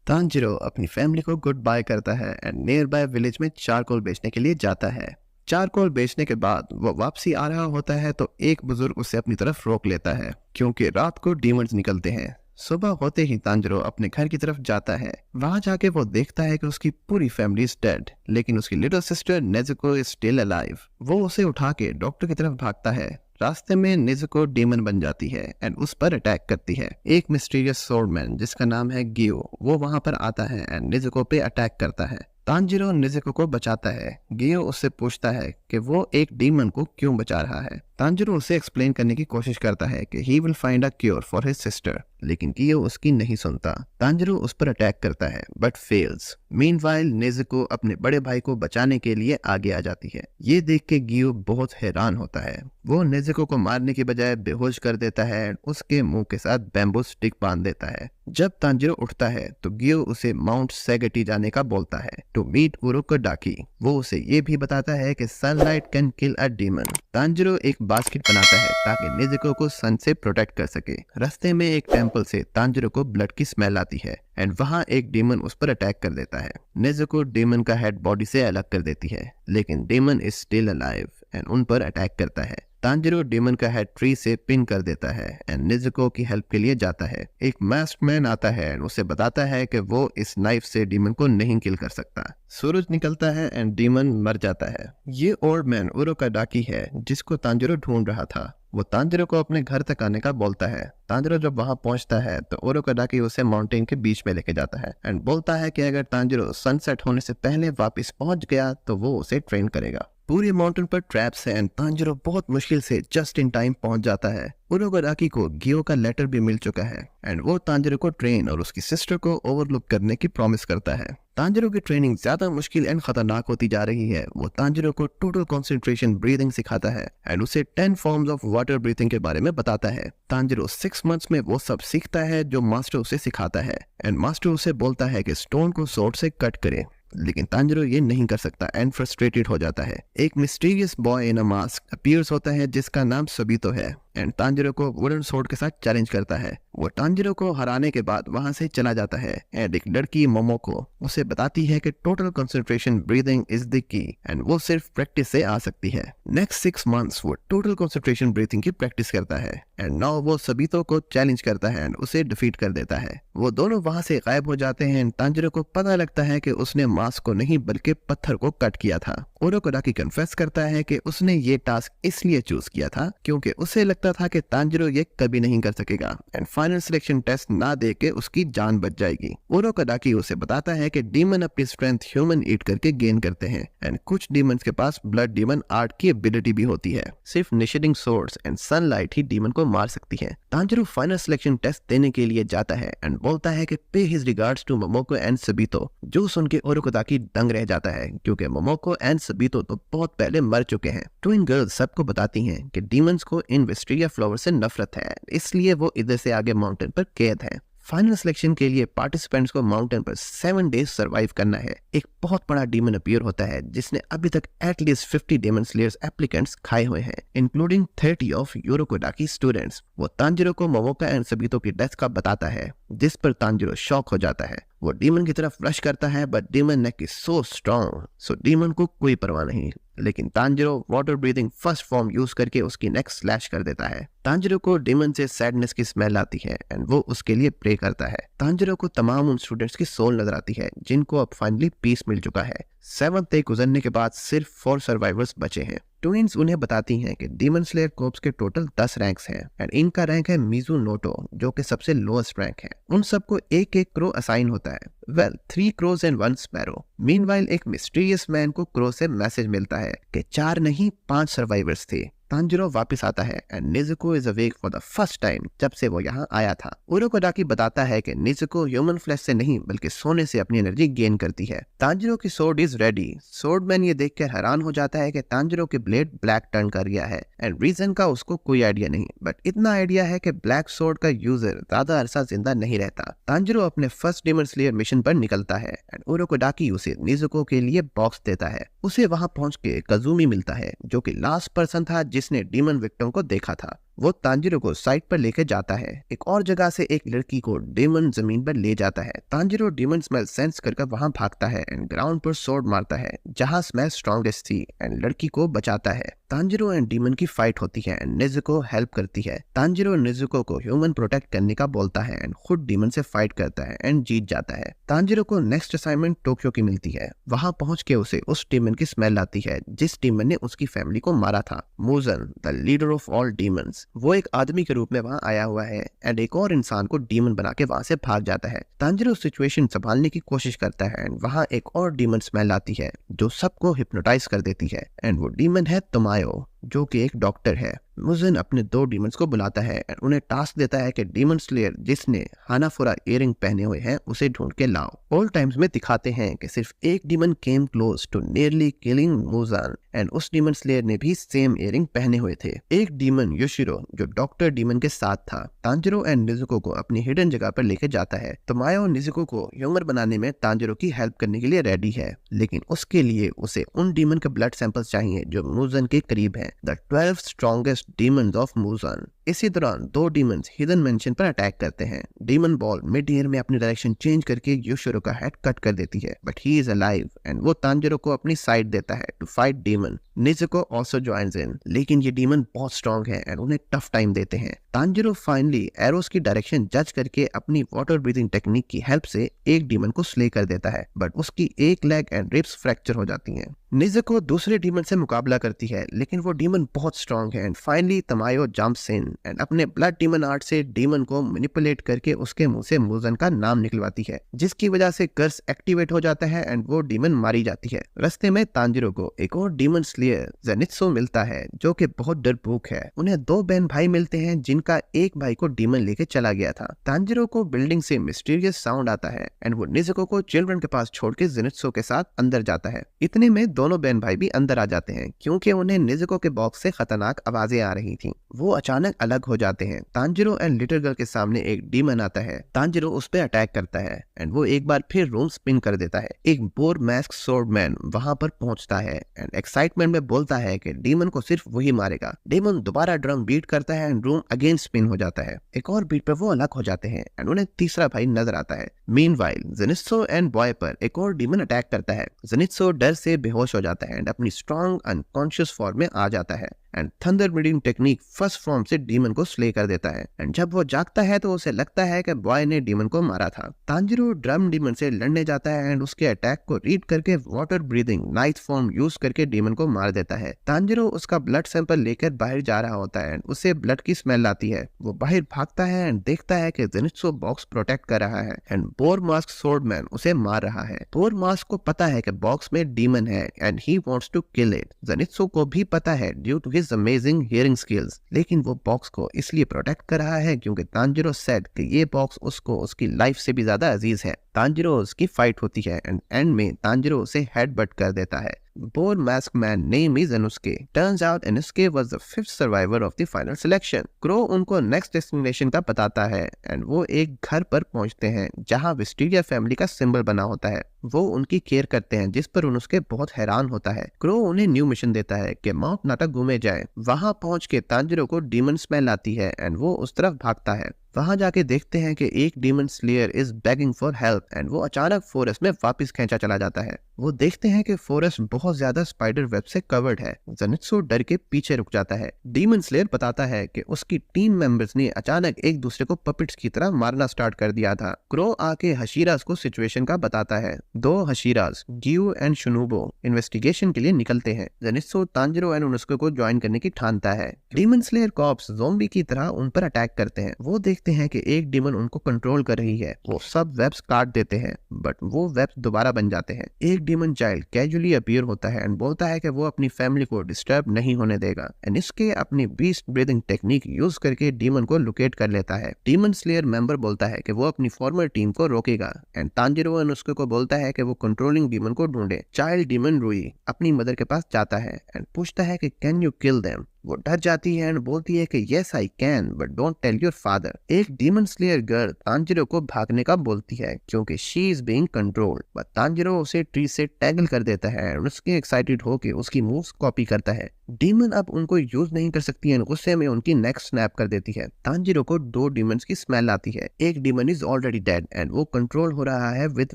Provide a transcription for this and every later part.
Tanjiro अपनी family को good bye करता है एंड नियर बाय विलेज में चारकोल बेचने के लिए जाता है। चारकोल बेचने के बाद वो वापसी आ रहा होता है तो एक बुजुर्ग उसे अपनी तरफ रोक लेता है क्योंकि रात को डीमंस निकलते हैं। सुबह होते ही तांजिरो अपने घर की तरफ जाता है। वहां जाके वो देखता है कि उसकी पूरी फैमिली इज डेड, लेकिन उसकी little sister Nezuko is still alive. वो उसे उठा के डॉक्टर की तरफ भागता है। रास्ते में नेजुको डीमन बन जाती है एंड उस पर अटैक करती है। एक मिस्टीरियस स्वॉर्डमैन जिसका नाम है गियो वो वहां पर आता है एंड नेजुको पे अटैक करता है। तांजिरो नेजुको को बचाता है। गियो उससे पूछता है कि वो एक डीमन को क्यों बचा रहा है। तांजिरो उसे एक्सप्लेन करने की कोशिश करता है कि he will find a cure for his sister, लेकिन गियो उसकी नहीं सुनता। तांजिरो उस पर अटैक करता है बट फेल्स। मीनवाइल नेजुको अपने बड़े भाई को बचाने के लिए आगे आ जाती है। ये देख के गियो बहुत हैरान होता है। वो नेजुको को मारने की बजाय बेहोश कर देता है और उसके मुंह के साथ बैम्बू स्टिक बांध देता है। जब तांजिरो उठता है तो गियो उसे माउंट सेगेटी जाने का बोलता है टू मीट उरोकोडाकी। वो उसे ये भी बताता है कि sunlight can kill a demon. Tanjiro एक बास्केट बनाता है ताकि नेजुको को सन से प्रोटेक्ट कर सके। रास्ते में एक टेंपल से तांजिरो को ब्लड की स्मेल आती है एंड वहां एक डीमन उस पर अटैक कर देता है। नेजुको डीमन का हेड बॉडी से अलग कर देती है, लेकिन demon is still alive and उन पर अटैक करता है। तांजिरो डीमन का हेड ट्री से पिन कर देता है एंड नेजुको की हेल्प के लिए जाता है। एक मास्क्ड मैन आता है एंड उसे बताता है कि वो इस नाइफ से डीमन को नहीं किल कर सकता। सूरज निकलता है एंड डीमन मर जाता है। ये ओल्ड मैन उरोकोडाकी है जिसको तांजिरो ढूंढ रहा था। वो तांजिरो को अपने घर तक आने का बोलता है। तांजिरो जब वहां पहुंचता है तो उरोकोडाकी उसे माउंटेन के बीच में लेके जाता है एंड बोलता है कि अगर तांजिरो सनसेट होने से पहले वापस पहुंच गया तो वो उसे ट्रेन करेगा। पूरी माउंटेन पर ट्रैप्स हैं एंड तांजिरो बहुत मुश्किल से जस्ट इन टाइम पहुंच जाता है। उरोकोडाकी को गियो का लेटर भी मिल चुका है एंड वो तांजिरो को ट्रेन और उसकी सिस्टर को ओवरलुक करने की प्रॉमिस करता है। तांजिरो की ट्रेनिंग ज्यादा मुश्किल एंड खतरनाक होती जा रही है। वो तांजिरो को टोटल कंसंट्रेशन ब्रीदिंग सिखाता है एंड उसे 10 फॉर्म्स ऑफ वाटर ब्रीथिंग के बारे में बताता है। तांजिरो 6 मंथ्स में वो सब सीखता है जो मास्टर उसे सिखाता है एंड मास्टर उसे बोलता है कि स्टोन को स्वॉर्ड से कट करे, लेकिन तांजिरो ये नहीं कर सकता एंड फ्रस्ट्रेटेड हो जाता है। एक mysterious boy in a mask appears होता है जिसका नाम सबीतो है एंड तांजिरो को वुडन स्वॉर्ड के साथ चैलेंज करता है। वो तांजिरो को हराने के बाद वहां से चला जाता है एंड एक लड़की मोमोको उसे बताती है कि total concentration breathing is the key and वो सिर्फ प्रैक्टिस से आ सकती है। नेक्स्ट 6 मंथ्स वो टोटल कंसंट्रेशन ब्रीथिंग की प्रैक्टिस करता है एंड नाउ वो सबीतो को चैलेंज करता है एंड उसे डिफीट कर देता है। वो दोनों वहां से गायब हो जाते हैं एंड तांजिरो को पता लगता है कि उसने मास्क को नहीं बल्कि पत्थर को कट किया था। उरोकोडाकी कन्फेस करता है कि उसने ये टास्क इसलिए चूज किया था क्योंकि उसे लगता था कि तांजिरो ये कभी नहीं कर सकेगा एंड फाइनल सिलेक्शन टेस्ट ना दे के उसकी जान बच जाएगी। उरोकोडाकी उसे बताता है कि डीमन अपनी स्ट्रेंथ ह्यूमन ईट करके गेन करते हैं एंड कुछ डीमंस के पास ब्लड डीमन आर्ट की एबिलिटी भी होती है। सिर्फ निशिडिंग स्वॉर्ड्स एंड सनलाइट ही डीमन को मार सकती है। तांजिरो फाइनल सिलेक्शन टेस्ट देने के लिए जाता है एंड बोलता है कि पे हिज रिगार्ड्स टू मोमोको एंड सबीतो। जो सुन के उरोकोडाकी दंग रह जाता है क्योंकि मोमोको एंड सबीतो तो बहुत पहले मर चुके हैं। ट्विन गर्ल्स सबको बताती हैं कि डीमंस को इन विस्टेरिया फ्लावर से नफरत है, इसलिए वो इधर से आगे माउंटेन पर कैद है। फाइनल सिलेक्शन के लिए पार्टिसिपेंट्स को माउंटेन पर 7 डेज सरवाइव करना है। एक बहुत बड़ा डीमन अपीयर होता है जिसने अभी तक एटलीस्ट 50 डेमन स्लेयर्स एप्लीकेंट्स खाए हुए हैं, इंक्लूडिंग 30 ऑफ उरोकोडाकी स्टूडेंट्स। वो तांजिरो को मोमोका एंड सबीतो की डेथ का बताता है, जिस पर तांजिरो शॉक हो जाता है। वो डीमन की तरफ रश करता है but demon neck is so strong, so demon को कोई परवाह नहीं, लेकिन Tanjiro water breathing first form use करके उसकी नेक स्लैश कर देता है। तांजिरो को डीमन से सैडनेस की स्मेल आती है एंड वो उसके लिए प्रे करता है। तांजिरो को तमाम उन स्टूडेंट्स की सोल नजर आती है जिनको अब फाइनली पीस मिल चुका है। 7th डे गुजरने के बाद सिर्फ 4 सर्वाइवर्स बचे हैं। ट्विन्स उन्हें बताती हैं कि डीमन स्लेयर कोर्प्स के टोटल 10 रैंक्स हैं एंड इनका रैंक है मिजुनोटो जो कि सबसे लोएस्ट रैंक है। उन सबको एक एक क्रो असाइन होता है। 3 क्रोज एंड 1 स्पैरो। मीनवाइल एक मिस्टीरियस मैन को क्रो से मैसेज मिलता है कि 4 नहीं 5 सर्वाइवर्स थे। तांजिरो वापस आता है and Nezuko is awake for the first time जब से वो यहाँ आया था। उरोकोडाकी बताता है कि नेजुको ह्यूमन फ्लैश से नहीं बल्कि सोने से अपनी एनर्जी गेन करती है। तांजिरो की सोर्ड इज रेडी। सोर्डमैन ये देखकर हैरान हो जाता है कि तांजिरो की ब्लेड ब्लैक टर्न कर गया है एंड रीजन का उसको कोई आइडिया नहीं, बट इतना आइडिया है कि ब्लैक सोर्ड का यूजर ज्यादा अरसा जिंदा नहीं रहता। तांजिरो अपने फर्स्ट डीमन स्लेयर मिशन पर निकलता है एंड उरोकोडाकी उसे नेजुको के लिए बॉक्स देता है। उसे वहां पहुंच के कजूमी मिलता है जो कि लास्ट पर्सन था जिसने डीमन विक्टिम को देखा था। वो तांजिरो को साइट पर लेकर जाता है। एक और जगह से एक लड़की को डीमन जमीन पर ले जाता है। तांजिरो डीमन स्मेल सेंस कर वहां भागता है एंड ग्राउंड पर स्वॉर्ड मारता है जहां स्मेल स्ट्रॉन्गेस्ट थी एंड लड़की को बचाता है। तांजिरो एंड डीमन की फाइट होती है एंड नेजुको हेल्प करती है। तांजिरो नेजुको को ह्यूमन प्रोटेक्ट करने का बोलता है एंड खुद डीमन से फाइट करता है एंड जीत जाता है। तांजिरो को नेक्स्ट असाइनमेंट टोक्यो की मिलती है। वहां पहुंच के उसे उस डीमन की स्मेल आती है जिस डीमन ने उसकी फैमिली को मारा था। Muzan the leader of all demons, वो एक आदमी के रूप में वहां आया हुआ है एंड एक और इंसान को डीमन बना के वहां से भाग जाता है। तांजिरो सिचुएशन संभालने की कोशिश करता है एंड वहां एक और डीमन स्मेल आती है जो सबको हिप्नोटाइज कर देती है एंड वो डीमन है तोमायो जो कि एक डॉक्टर है। मुजन अपने 2 डीमंस को बुलाता है और उन्हें टास्क देता है कि डीमन स्लेयर जिसने हानाफुरा इयरिंग पहने हुए हैं उसे ढूंढ के लाओ। ओल्ड टाइम्स में दिखाते हैं कि सिर्फ एक demon came close to nearly killing Muzan and उस डीमन स्लेयर ने भी सेम इयरिंग पहने हुए थे। एक डीमन योशिरो जो डॉक्टर डीमन के साथ था तांजिरो एंड निजुको को अपनी हिडन जगह पर लेकर जाता है। तोमायो निजुको को ह्यूमन बनाने में तांजिरो की हेल्प करने के लिए रेडी है, लेकिन उसके लिए उसे उन डीमन के ब्लड सैंपल्स चाहिए जो मुजन के करीब है, the 12 strongest demons of Muzan. इसी दौरान 2 डीमंस हिडन मेंशन पर अटैक करते हैं। डीमन बॉल मिड एयर में अपनी डायरेक्शन चेंज करके योशिरो का हेड कट कर देती है, but he is alive and वो तांजिरो को अपनी साइड देता है to fight demon. Nezuko also joins in, लेकिन ये डीमन बहुत स्ट्रॉन्ग है एंड उन्हें टफ टाइम देते हैं। तांजिरो फाइनली एरोस की डायरेक्शन जज करके अपनी वाटर ब्रीथिंग टेक्निक की हेल्प से एक डीमन को स्ले कर देता है, बट उसकी एक लेग एंड रिब्स फ्रैक्चर हो जाती हैं। निजुको दूसरे डीमन से मुकाबला करती है, लेकिन वो डीमन बहुत स्ट्रॉन्ग है and finally Tamayo jumps in and अपने ब्लड डीमन आर्ट से डीमन को मैनिपुलेट करके उसके मुंह से मुजन का नाम निकलवाती है, जिसकी वजह से कर्स एक्टिवेट हो जाता है एंड वो डीमन मारी जाती है। रास्ते में तांजिरो को एक और डीमन स्लेयर जेनित्सु मिलता है जो कि बहुत डरपोक है। उन्हें 2 बहन भाई मिलते हैं जिनका एक भाई को डीमन लेके चला गया था। तांजिरो को बिल्डिंग से मिस्टीरियस साउंड आता है एंड वो निजुको को चिल्ड्रन के पास छोड़ के जेनित्सु के साथ अंदर जाता है। इतने में दोनों बहन भाई भी अंदर आ जाते हैं क्योंकि उन्हें निजुको के बॉक्स से खतरनाक आवाजें आ रही थी। वो अचानक अलग हो जाते हैं। तांजिरो एंड लिटिल गर्ल के सामने एक डीमन आता है। तांजिरो उस पर अटैक करता है एंड वो एक बार फिर रूम स्पिन कर देता है। एक बोर मास्क स्वॉर्डमैन वहां पर पहुंचता है एंड एक्साइटमेंट में बोलता है कि डीमन को सिर्फ वही मारेगा। डीमन दोबारा ड्रम बीट करता है एंड रूम अगेन स्पिन हो जाता है। एक और बीट पर वो अलग हो जाते हैं एंड उन्हें तीसरा भाई नजर आता है। मीनवाइल जेनित्सु एंड बॉय पर एक और डीमन अटैक करता है। जेनित्सु डर से बेहोश हो जाता है एंड अपनी स्ट्रॉन्ग अनकॉन्शियस फॉर्म में आ जाता है and thunder breeding technique first form से डीमन को स्ले कर देता है एंड जब वो जागता है तो उसे लगता है कि बॉय ने डीमन को मारा था। तांजिरो ड्रम डीमन से लड़ने जाता है एंड उसके अटैक को रीड करके water breathing night form use करके डीमन को मार देता है। तांजिरो उसका ब्लड सैंपल लेकर बाहर जा रहा होता है एंड उसे ब्लड की स्मेल आती है। वो बाहर भागता है एंड देखता है कि जेनित्सु बॉक्स प्रोटेक्ट कर रहा है एंड बोर मास्क स्वॉर्डमैन उसे मार रहा है। बोर मास्क को पता है कि बॉक्स में डीमन है and he wants to kill it. Zenitsu को भी पता है due to his amazing hearing skills, लेकिन वो बॉक्स को इसलिए प्रोटेक्ट कर रहा है क्योंकि तांजिरो सेड कि ये बॉक्स उसको उसकी लाइफ से भी ज्यादा अजीज है। तांजिरो उसकी फाइट होती है एंड एंड में तांजिरो उसे हेडबट कर देता है। Boar masked man name is Inosuke. Turns out Inosuke was the 5th survivor of the final selection. Crow उनको next destination का बताता है एंड वो एक घर पर पहुंचते हैं जहां विस्टीरिया फैमिली का सिंबल बना होता है। वो उनकी केयर करते हैं जिस पर उनके बहुत हैरान होता है। क्रो उन्हें न्यू मिशन देता है कि माउंट नाटा घूमे जाए। वहां पहुंच के तांजिरो को डीमन स्मेल आती है एंड वो उस तरफ भागता है। वहां जाके देखते हैं कि एक demon slayer is begging for help and वो अचानक फॉरेस्ट में वापस खींचा चला जाता है। वो देखते हैं कि फॉरेस्ट बहुत ज्यादा स्पाइडर वेब से कवर्ड है। जेनित्सु डर के पीछे रुक जाता है। डीमन स्लेयर बताता है कि उसकी टीम मेंबर्स ने अचानक एक दूसरे को पपिट्स की तरह मारना स्टार्ट कर दिया था। क्रो आके हशीरास को सिचुएशन का बताता है। 2 हशीरास गियो एंड शुनुबो इन्वेस्टिगेशन के लिए निकलते हैं। जेनित्सु तांजिरो एंड उनुस्को को ज्वाइन करने की ठानता है। डीमन स्लेयर कॉप्स ज़ॉम्बी की तरह उन पर अटैक करते हैं। वो देखते हैं कि एक डीमन उनको कंट्रोल कर रही है। वो सब वेब्स काट देते हैं बट वो वेब्स दोबारा बन जाते हैं। एक डीमन चाइल्ड कैजुअली अपीयर होता है एंड बोलता है कि वो अपनी फैमिली को डिस्टर्ब नहीं होने देगा एंड इसके अपनी बीस्ट ब्रीदिंग टेक्निक यूज करके डीमन को लोकेट कर लेता है। डीमन स्लेयर मेंबर बोलता है कि वो अपनी फॉर्मर टीम को रोकेगा एंड तांजिरो एंड उसको बोलता है कि वो कंट्रोलिंग डीमन को ढूंढे। चाइल्ड डीमन रुई अपनी मदर के पास जाता है एंड पूछता है कि कैन यू किल देम। वो डर जाती है एंड बोलती है कि yes I can but don't tell your father. एक डीमन स्लेयर गर्ल तांजिरो को भागने का बोलती है क्योंकि she is being controlled, but Tanjiro उसे ट्री से टैगल कर देता है और उसके एक्साइटेड होके उसकी मूव्स कॉपी करता है। डीमन अब उनको यूज नहीं कर सकती है, गुस्से में उनकी नेक स्नैप कर देती है। तांजिरो को 2 डीमंस की स्मेल आती है। एक demon is already dead and वो कंट्रोल हो रहा है विद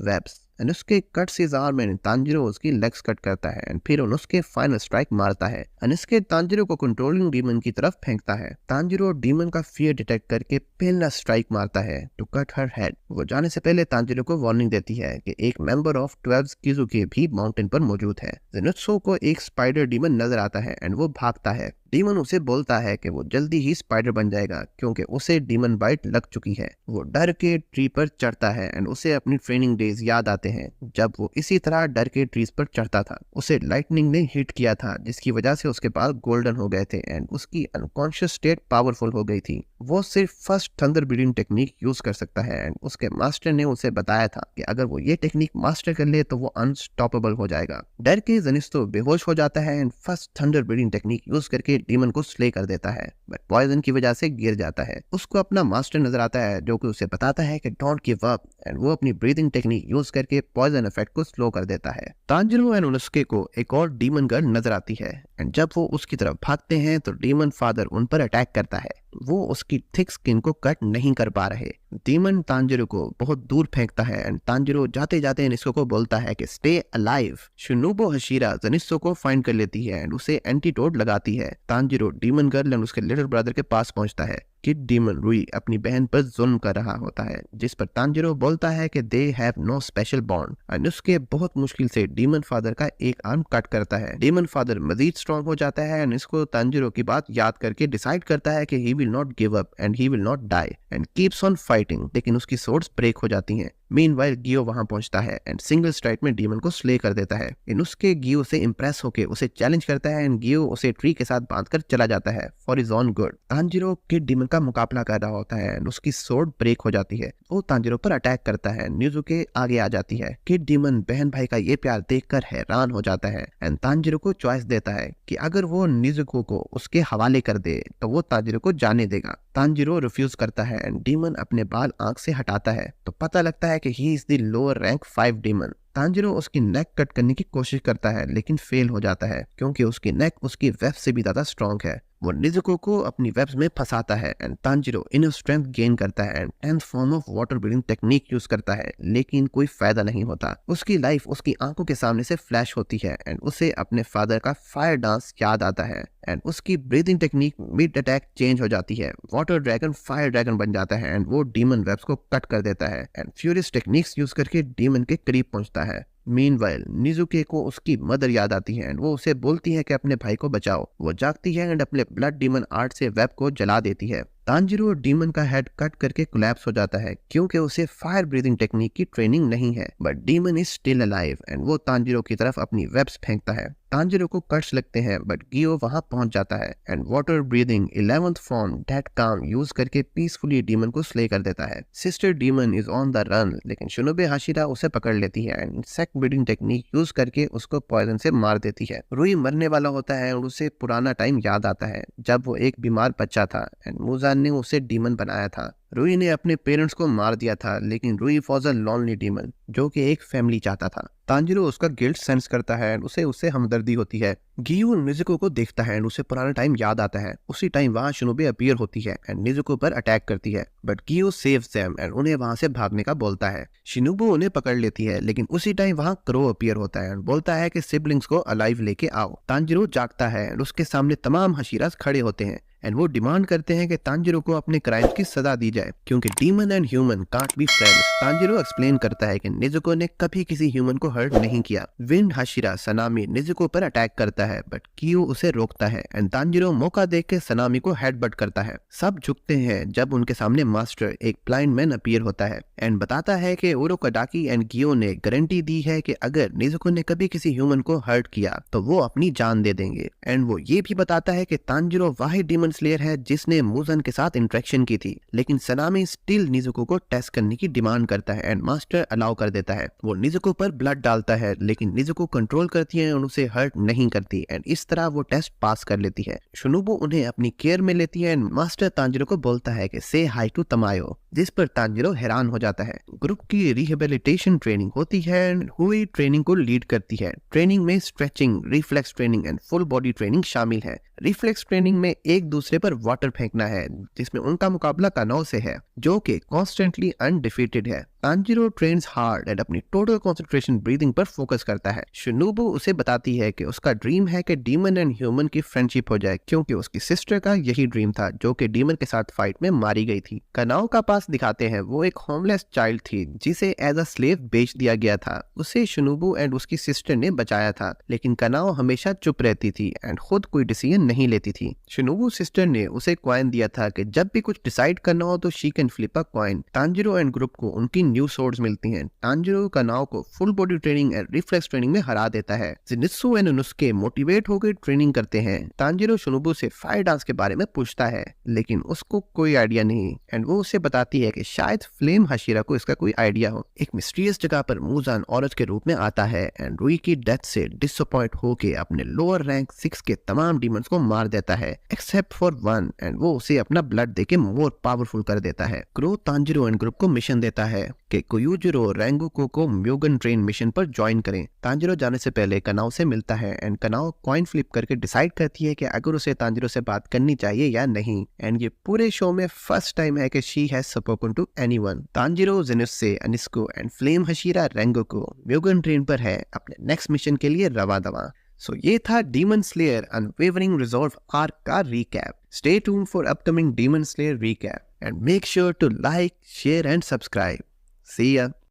वेब्स एंड उसके कट से आर्म एंड तांजिरो उसकी लेग्स कट करता है एंड फिर उसके फाइनल स्ट्राइक मारता है एंड इसके तांजिरो को कंट्रोलिंग डीमन की तरफ फेंकता है। तांजिरो डीमन का फियर डिटेक्ट करके पहला स्ट्राइक मारता है टू कट हर हेड। वो जाने से पहले तांजिरो को वार्निंग देती है कि एक मेंबर ऑफ 12 किजुके भी माउंटेन पर मौजूद है। जेनुत्सु को एक स्पाइडर डीमन नजर आता है एंड वो भागता है। डीमन उसे बोलता है कि वो जल्दी ही स्पाइडर बन जाएगा क्योंकि उसे डीमन बाइट लग चुकी है। वो डर के ट्री पर चढ़ता है एंड उसे अपनी ट्रेनिंग डेज याद आते हैं जब वो इसी तरह डर के ट्रीज पर चढ़ता था। उसे लाइटनिंग ने हिट किया था जिसकी वजह से उसके बाल गोल्डन हो गए थे एंड उसकी अनकॉन्शियस स्टेट पावरफुल हो गई थी। वो सिर्फ first thunder breeding technique use कर सकता है एंड उसके मास्टर ने उसे बताया था कि अगर वो ये टेक्निक मास्टर कर ले तो वो अनस्टॉपेबल हो जाएगा। डर के जेनित्सु बेहोश हो जाता है and first thunder breeding technique use करके डीमन को स्ले कर देता है, बट पॉइजन की वजह से गिर जाता है। उसको अपना मास्टर नजर आता है जो कि उसे बताता है कि डोंट गिव अप एंड वो अपनी ब्रीदिंग टेक्निक यूज करके पॉइजन इफेक्ट को स्लो कर देता है। तांजिरो एंड उनस्के को एक और डीमन गर्ल नजर आती है एंड जब वो उसकी तरफ भागते हैं तो डीमन फादर उन पर अटैक करता है। वो उसकी थिक स्किन को कट नहीं कर पा रहे। डीमन तांजिरो को बहुत दूर फेंकता है एंड तांजिरो जाते जाते जेनित्सु को बोलता है कि स्टे अलाइव। शिनुबो हशीरा जेनित्सु को फाइंड कर लेती है एंड उसे एंटीडोट लगाती है। तांजिरो डीमन गर्ल एंड उसके लिटिल ब्रदर के पास पहुंचता है। किड डीमन रुई अपनी बहन पर जुल्म कर रहा होता है जिस पर तांजिरो बोलता है कि they have no special bond and उसके बहुत मुश्किल से डीमन फादर का एक आर्म कट करता है। डीमन फादर मजीद स्ट्रॉन्ग हो जाता है एंड इसको तांजिरो की बात याद करके डिसाइड करता है कि he will not give up and he will not die and keeps on fighting, लेकिन उसकी सोर्ड्स ब्रेक हो जाती हैं। मीनवाइल गियो वहां पहुंचता है एंड सिंगल स्ट्राइक में डीमन को स्ले कर देता है। इनुस्के गियो से इंप्रेस होके उसे चैलेंज करता है एंड गियो उसे ट्री के साथ बांधकर चला जाता है for his own good. Tanjiro kid demon का मुकाबला कर रहा होता है एंड उसकी सोर्ड ब्रेक हो जाती है। वो तांजिरो पर अटैक करता है। निजुके आगे आ जाती है। किड डीमन बहन भाई का ये प्यार देखकर हैरान हो जाता है एंड तांजिरो को चॉइस देता है कि अगर वो निजुको को उसके हवाले कर दे तो वो तांजिरो को जाने देगा। तांजिरो रिफ्यूज करता है एंड डीमन अपने बाल आंख से हटाता है तो पता लगता है कि he is the lower rank 5 demon. Tanjiro उसकी नेक कट करने की कोशिश करता है लेकिन फेल हो जाता है क्योंकि उसकी नेक उसकी वेब से भी ज्यादा स्ट्रॉन्ग है। वो निजुको को अपनी वेब्स में फंसाता है and Tanjiro inner strength gain करता है and 10th form of water breathing technique use करता है लेकिन कोई फायदा नहीं होता। उसकी लाइफ उसकी आंखों के सामने से फ्लैश होती है एंड उसे अपने फादर का फायर डांस याद आता है एंड उसकी breathing technique mid attack change हो जाती है। वाटर ड्रैगन फायर ड्रैगन बन जाता है एंड वो डीमन वेब्स को कट कर देता है एंड फ्यूरियस टेक्निक्स यूज करके डीमन के करीब पहुंचता है। मीनवाइल निजुके को उसकी मदर याद आती है एंड वो उसे बोलती है कि अपने भाई को बचाओ। वो जागती है एंड अपने ब्लड डीमन आर्ट से वेब को जला देती है। तांजिरो डीमन का हेड कट करके कोलैप्स हो जाता है क्योंकि उसे फायर ब्रीदिंग टेक्निक की ट्रेनिंग नहीं है, but demon is still alive and वो तांजिरो की तरफ अपनी वेब्स फेंकता है। तांजिरो को कट्स लगते हैं बट गियो वहां पहुंच जाता है and water breathing 11th form dead काम यूज करके पीसफुली डीमन को स्ले कर देता है। Sister demon is on the run लेकिन शिनोबे हाशिरा उसे पकड़ लेती है and insect breeding technique use करके उसको पॉइजन से मार देती है। रुई मरने वाला होता है और उसे पुराना टाइम याद आता है जब वो एक बीमार बच्चा था एंड मुजान ने उसे डीमन बनाया था। रुई ने अपने पेरेंट्स को मार दिया था लेकिन रुई वॉज अ लॉनली डीमन जो कि एक फैमिली चाहता था। तांजिरो उसका गिल्ट सेंस करता है एंड उससे हमदर्दी होती है। गियो निजुको को देखता है एंड उसे पुराना टाइम याद आता है। उसी टाइम वहां शिनोबे अपीयर होती है एंड निजुको पर अटैक करती है बट गियो सेव्स देम एंड उन्हें वहां से भागने का बोलता है। शिनोबे उन्हें पकड़ लेती है लेकिन उसी टाइम वहां क्रो अपीयर होता है एंड बोलता है कि सिबलिंग्स को अलाइव लेके आओ। तांजिरो जागता है एंड उसके सामने तमाम हशीरास खड़े होते हैं एंड वो डिमांड करते हैं कि तांजिरो को अपने क्राइम्स की सजा दी जाए क्योंकि demon and human can't be friends. Tanjiro explain करता है कि निजुको ने कभी किसी ह्यूमन को हर्ट नहीं किया। विंड हाशिरा सनामी निजुको पर अटैक करता है बट कियो उसे रोकता है एंड तांजिरो मौका देख के सनामी को हेडबट करता है। सब झुकते हैं जब उनके सामने मास्टर एक ब्लाइंड मैन अपीयर होता है एंड बताता है कि उरोकाडाकी एंड गियो ने गारंटी दी है कि अगर निजुको ने कभी किसी ह्यूमन को हर्ट किया तो वो अपनी जान दे देंगे एंड वो ये भी बताता है कि तांजिरो वाहिद डीमन स्लेयर है जिसने मुजन के साथ इंटरेक्शन की थी लेकिन सनामी स्टिल निजुको को टेस्ट करने की डिमांड करता है एंड मास्टर अलाउ कर देता है। वो निजुको पर ब्लड डालता है लेकिन निजुको कंट्रोल करती है और उसे हर्ट नहीं करती एंड इस तरह वो टेस्ट पास कर लेती है। शिनोबु उन्हें अपनी केयर में लेती है एंड मास्टर तांजिरो को बोलता है कि से हाई टू तमायो, जिस पर तांजिरो हैरान हो जाता है। ग्रुप की रिहेबिलिटेशन ट्रेनिंग होती है एंड हुई ट्रेनिंग को लीड करती है। ट्रेनिंग में stretching, reflex training and full body training शामिल है। रिफ्लेक्स ट्रेनिंग में एक दूसरे पर वाटर फेंकना है, जिसमें उनका मुकाबला कानौ से है जो कि कॉन्स्टेंटली अनडिफीटेड है। तांजिरो ट्रेन्स हार्ड एंड अपनी टोटल कंसंट्रेशन ब्रीदिंग पर फोकस करता है। शिनोबु उसे बताती है कि उसका ड्रीम है कि डीमन एंड ह्यूमन की फ्रेंडशिप हो जाए, क्योंकि उसकी सिस्टर का यही ड्रीम था जो कि डीमन के साथ फाइट में मारी गई थी। कानाओ का पास दिखाते हैं। वो एक होमलेस चाइल्ड थी जिसे एज अ स्लेव बेच दिया गया था। उसे शिनोबु एंड उसकी सिस्टर ने बचाया था, लेकिन कानाओ हमेशा चुप रहती थी एंड खुद कोई डिसीजन नहीं लेती थी। शिनोबु सिस्टर ने उसे कॉइन दिया था कि जब भी कुछ डिसाइड करना हो तो she can flip a coin. Tanjiro and group को उनकी न्यू सोर्ड्स मिलती हैं। तांजिरो कानाओ को full body training and reflex training में हरा देता है। ज़ेनित्सु एंड नुस्के मोटिवेट होकर ट्रेनिंग करते हैं। तांजिरो शिनोबु से फायर डांस के बारे में पूछता है, लेकिन उसको कोई आइडिया नहीं एंड वो उसे बताती है कि शायद फ्लेम हाशिरा को इसका कोई आइडिया हो। एक मिस्टीरियस जगह पर मूजान औरत के रूप में आता है एंड रुई की डेथ से डिसअपॉइंट होके अपने लोअर रैंक 6 के तमाम डीमंस को मार देता है एक्सेप्ट फॉर वन एंड वो उसे अपना ब्लड देके मोर पावरफुल कर देता है। क्रो तांजिरो एंड ग्रुप को मिशन देता है कि कोयुजिरो रेंगोकू को म्योगन ट्रेन मिशन पर ज्वाइन करें। तांजिरो जाने से पहले कनाओ से मिलता है एंड कनाओ कॉइन फ्लिप करके डिसाइड करती है कि अगर उसे तांजिरो से बात करनी चाहिए या नहीं एंड ये पूरे शो में फर्स्ट टाइम है कि she has spoken to anyone. Tanjiro Zenitsu Inosuke and flame Hashira Rengoku Mugen train पर है अपने नेक्स्ट मिशन के लिए रवा दवा। सो ये था demon slayer unwavering resolve arc का recap. Stay tuned for upcoming demon slayer recap and make sure to like, share and subscribe. See ya.